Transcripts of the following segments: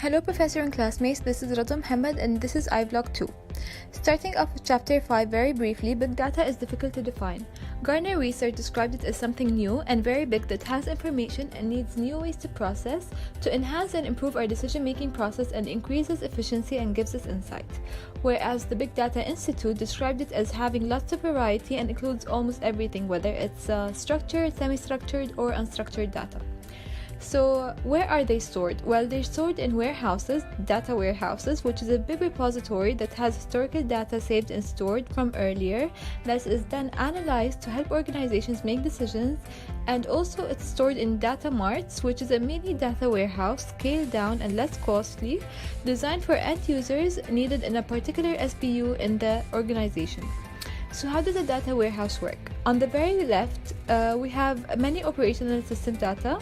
Hello Professor and classmates, this is Radwa Mohamed and this is iVlog 2. Starting off with Chapter 5 very briefly, big data is difficult to define. Gartner research described it as something new and very big that has information and needs new ways to process to enhance and improve our decision-making process and increases efficiency and gives us insight. Whereas the Big Data Institute described it as having lots of variety and includes almost everything, whether it's structured, semi-structured, or unstructured data. So where are they stored? Well, they're stored in warehouses, data warehouses, which is a big repository that has historical data saved and stored from earlier that is then analyzed to help organizations make decisions. And also it's stored in data marts, which is a mini data warehouse scaled down and less costly, designed for end users needed in a particular SBU in the organization. So how does a data warehouse work? On the very left, we have many operational system data,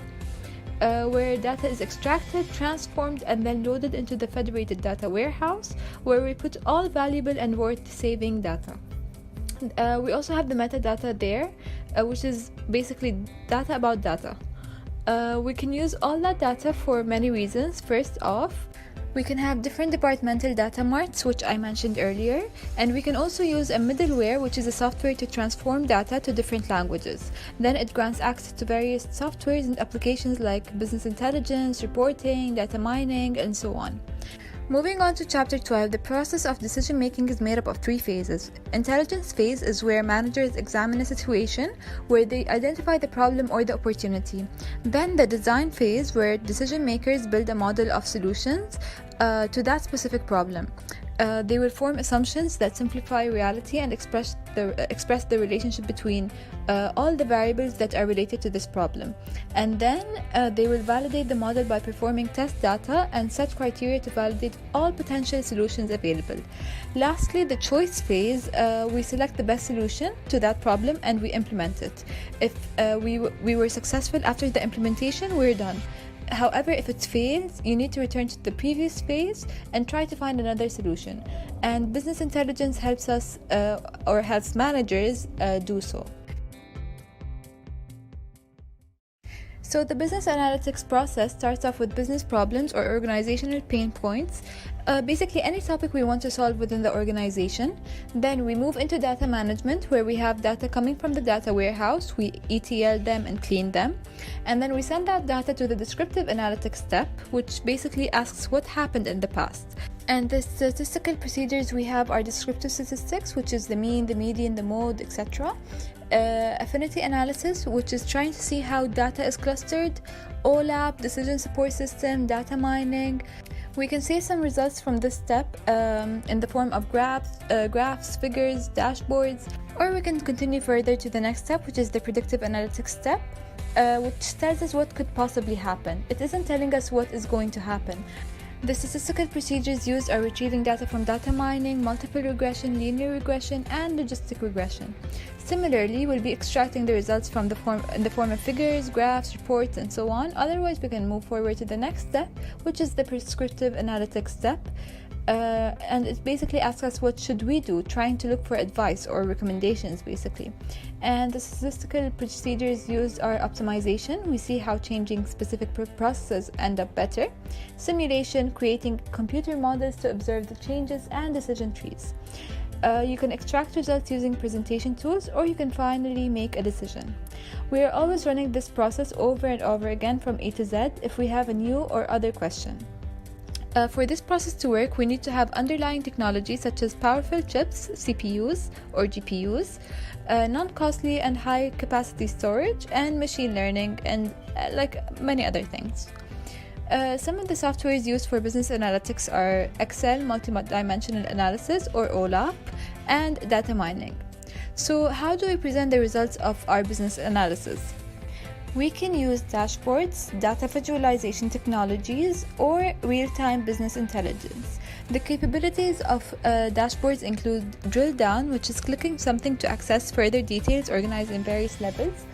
where data is extracted, transformed, and then loaded into the federated data warehouse, where we put all valuable and worth-saving data. We also have the metadata there, which is basically data about data. We can use all that data for many reasons. First off, we can have different departmental data marts, which I mentioned earlier, and we can also use a middleware, which is a software to transform data to different languages. Then it grants access to various softwares and applications like business intelligence, reporting, data mining, and so on. Moving on to Chapter 12, the process of decision-making is made up of 3 phases. Intelligence phase is where managers examine a situation, where they identify the problem or the opportunity. Then the design phase, where decision-makers build a model of solutions to that specific problem. They will form assumptions that simplify reality and express the relationship between all the variables that are related to this problem. And then they will validate the model by performing test data and set criteria to validate all potential solutions available. Lastly, the choice phase, we select the best solution to that problem and we implement it. If we were successful after the implementation, we're done. However, if it fails, you need to return to the previous phase and try to find another solution. And business intelligence helps us or helps managers do so. So the business analytics process starts off with business problems or organizational pain points, basically any topic we want to solve within the organization. Then we move into data management, where we have data coming from the data warehouse, we ETL them and clean them, and then we send that data to the descriptive analytics step, which basically asks what happened in the past. And the statistical procedures we have are descriptive statistics, which is the mean, the median, the mode, etc. Affinity analysis, which is trying to see how data is clustered, OLAP, decision support system, data mining. We can see some results from this step in the form of graphs, figures, dashboards, or we can continue further to the next step, which is the predictive analytics step, which tells us what could possibly happen. It isn't telling us what is going to happen. The statistical procedures used are retrieving data from data mining, multiple regression, linear regression, and logistic regression. Similarly, we'll be extracting the results from in the form of figures, graphs, reports, and so on. Otherwise, we can move forward to the next step, which is the prescriptive analytics step. And it basically asks us what should we do, trying to look for advice or recommendations basically. And the statistical procedures used are optimization, we see how changing specific processes end up better, simulation, creating computer models to observe the changes, and decision trees. You can extract results using presentation tools, or you can finally make a decision. We are always running this process over and over again from A to Z if we have a new or other question. For this process to work, we need to have underlying technology such as powerful chips, CPUs or GPUs, non-costly and high-capacity storage, and machine learning, and like many other things. Some of the softwares used for business analytics are Excel, multi-dimensional analysis or OLAP, and data mining. So how do we present the results of our business analysis? We can use dashboards, data visualization technologies, or real-time business intelligence. The capabilities of dashboards include drill down, which is clicking something to access further details organized in various levels,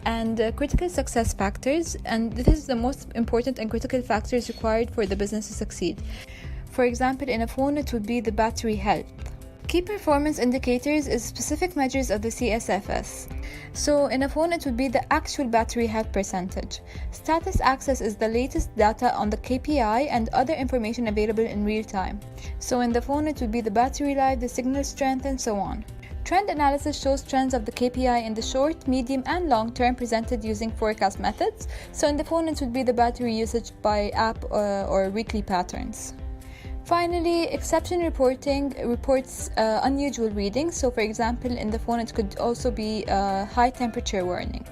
and critical success factors, and this is the most important and critical factors required for the business to succeed. For example, in a phone, it would be the battery health. Key performance indicators is specific measures of the CSFS. So in a phone it would be the actual battery health percentage. Status access is the latest data on the KPI and other information available in real time. So in the phone it would be the battery life, the signal strength, and so on. Trend analysis shows trends of the KPI in the short, medium, and long term presented using forecast methods. So in the phone it would be the battery usage by app or weekly patterns. Finally, exception reporting reports unusual readings. So for example, in the phone it could also be a high temperature warning.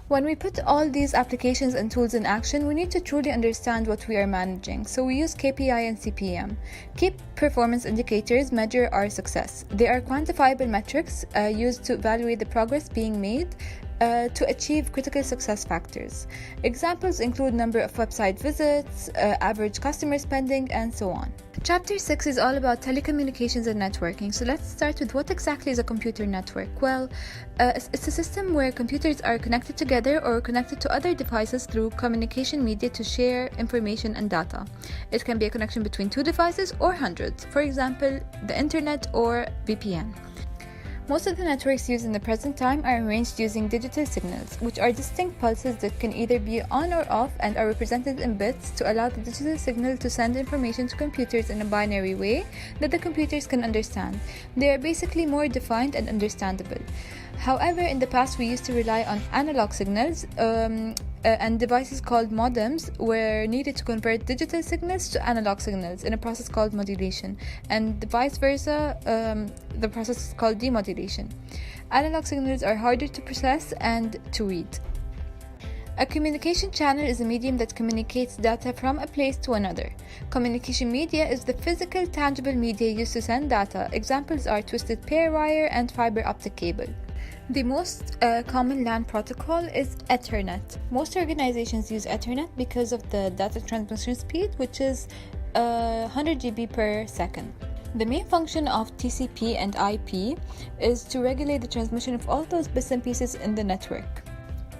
When we put all these applications and tools in action, we need to truly understand what we are managing. So we use KPI and CPM. Key performance indicators measure our success. They are quantifiable metrics used to evaluate the progress being made to achieve critical success factors. Examples include number of website visits, average customer spending, and so on. Chapter 6 is all about telecommunications and networking. So let's start with what exactly is a computer network? Well, it's a system where computers are connected together or connected to other devices through communication media to share information and data. It can be a connection between two devices or hundreds, for example, the internet or VPN. Most of the networks used in the present time are arranged using digital signals, which are distinct pulses that can either be on or off and are represented in bits to allow the digital signal to send information to computers in a binary way that the computers can understand. They are basically more defined and understandable. However, in the past we used to rely on analog signals and devices called modems were needed to convert digital signals to analog signals in a process called modulation, and vice versa, the process is called demodulation. Analog signals are harder to process and to read. A communication channel is a medium that communicates data from a place to another. Communication media is the physical, tangible media used to send data. Examples are twisted pair wire and fiber optic cable. The most common LAN protocol is Ethernet. Most organizations use Ethernet because of the data transmission speed, which is 100 GB per second. The main function of TCP and IP is to regulate the transmission of all those bits and pieces in the network.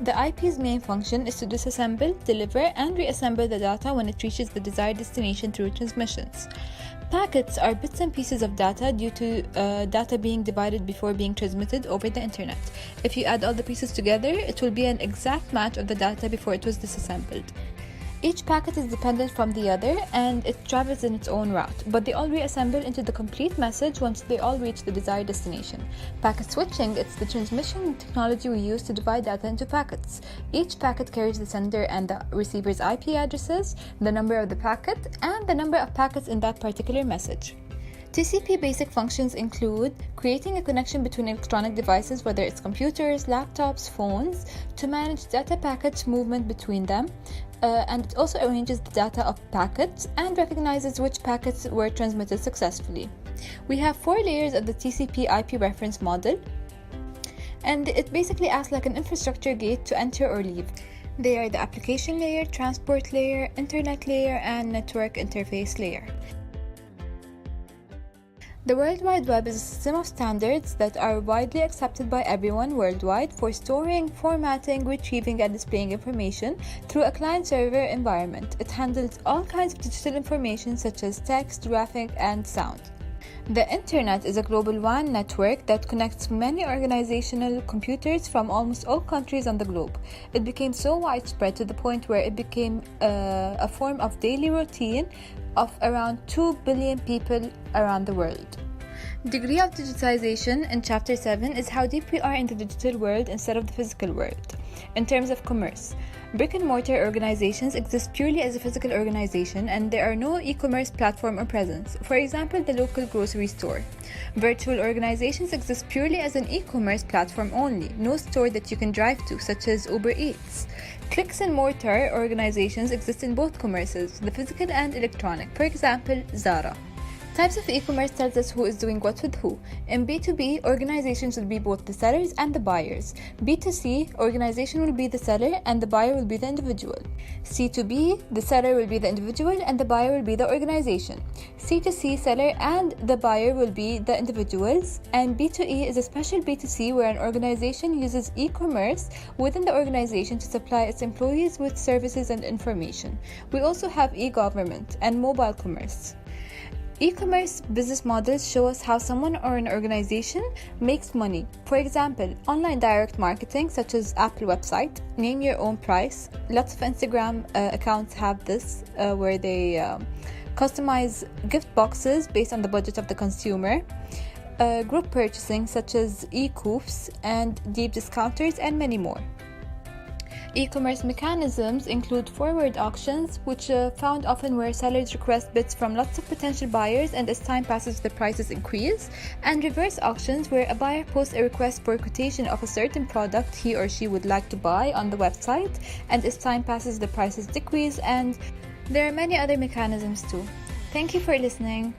The IP's main function is to disassemble, deliver, and reassemble the data when it reaches the desired destination through transmissions. Packets are bits and pieces of data due to data being divided before being transmitted over the internet. If you add all the pieces together, it will be an exact match of the data before it was disassembled. Each packet is dependent from the other and it travels in its own route, but they all reassemble into the complete message once they all reach the desired destination. Packet switching, it's the transmission technology we use to divide data into packets. Each packet carries the sender and the receiver's IP addresses, the number of the packet, and the number of packets in that particular message. TCP basic functions include creating a connection between electronic devices, whether it's computers, laptops, phones, to manage data packet movement between them, and it also arranges the data of packets and recognizes which packets were transmitted successfully. We have 4 layers of the TCP IP reference model, and it basically acts like an infrastructure gate to enter or leave. They are the application layer, transport layer, internet layer, and network interface layer. The World Wide Web is a system of standards that are widely accepted by everyone worldwide for storing, formatting, retrieving, and displaying information through a client-server environment. It handles all kinds of digital information such as text, graphic, and sound. The Internet is a global WAN network that connects many organizational computers from almost all countries on the globe. It became so widespread to the point where it became a form of daily routine of around 2 billion people around the world. Degree of digitization in Chapter 7 is how deep we are in the digital world instead of the physical world. In terms of commerce, brick-and-mortar organizations exist purely as a physical organization and there are no e-commerce platform or presence. For example, the local grocery store. Virtual organizations exist purely as an e-commerce platform only, no store that you can drive to, such as Uber Eats. Clicks and mortar organizations exist in both commerces, the physical and electronic. For example, Zara. Types of e-commerce tells us who is doing what with who. In B2B, organizations will be both the sellers and the buyers. B2C, organization will be the seller and the buyer will be the individual. C2B, the seller will be the individual and the buyer will be the organization. C2C, seller and the buyer will be the individuals. And B2E is a special B2C where an organization uses e-commerce within the organization to supply its employees with services and information. We also have e-government and mobile commerce. E-commerce business models show us how someone or an organization makes money. For example, online direct marketing such as Apple website, name your own price. Lots of Instagram accounts have this where they customize gift boxes based on the budget of the consumer. Group purchasing such as e-coofs and deep discounters and many more. E-commerce mechanisms include forward auctions, which found often where sellers request bids from lots of potential buyers, and as time passes the prices increase, and reverse auctions where a buyer posts a request for quotation of a certain product he or she would like to buy on the website, and as time passes the prices decrease, and there are many other mechanisms too. Thank you for listening.